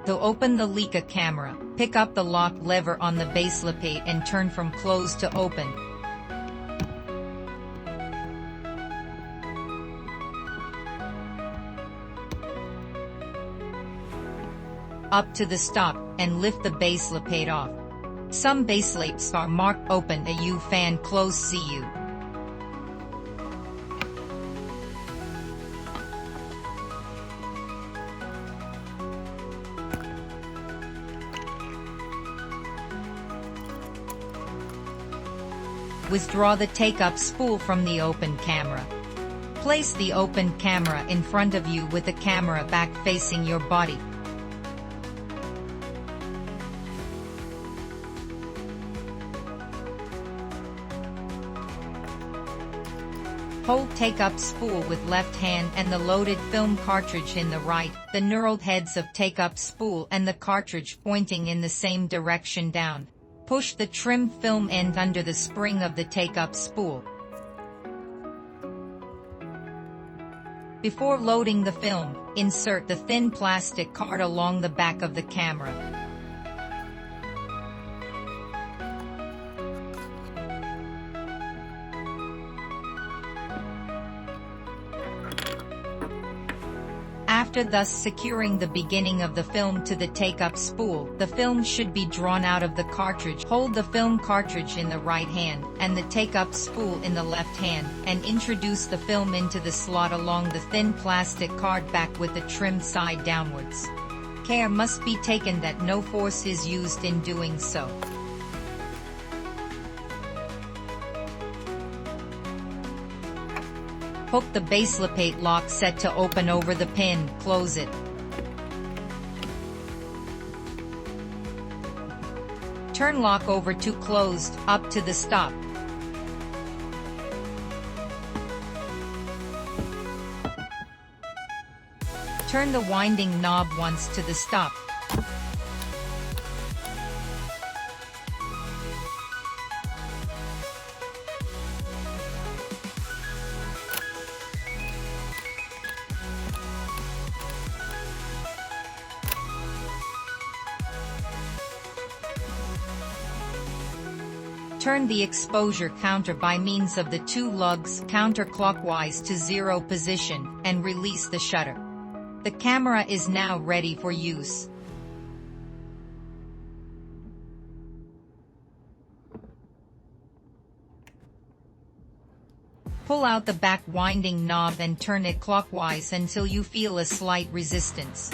To open the Leica camera, pick up the lock lever on the base plate and turn from close to open. Up to the stop, and lift the base plate off. Some base plates are marked open a U fan close CU. Withdraw the take-up spool from the open camera. Place the open camera in front of you with the camera back facing your body. Hold take-up spool with left hand and the loaded film cartridge in the right, the knurled heads of take-up spool and the cartridge pointing in the same direction down. Push the trim film end under the spring of the take-up spool. Before loading the film, insert the thin plastic card along the back of the camera. After thus securing the beginning of the film to the take-up spool, the film should be drawn out of the cartridge. Hold the film cartridge in the right hand, and the take-up spool in the left hand, and introduce the film into the slot along the thin plastic card back with the trim side downwards. Care must be taken that no force is used in doing so. Hook the base plate lock set to open over the pin, close it. Turn lock over to closed, up to the stop. Turn the winding knob once to the stop. Turn the exposure counter by means of the two lugs counterclockwise to 0 position, and release the shutter. The camera is now ready for use. Pull out the back winding knob and turn it clockwise until you feel a slight resistance.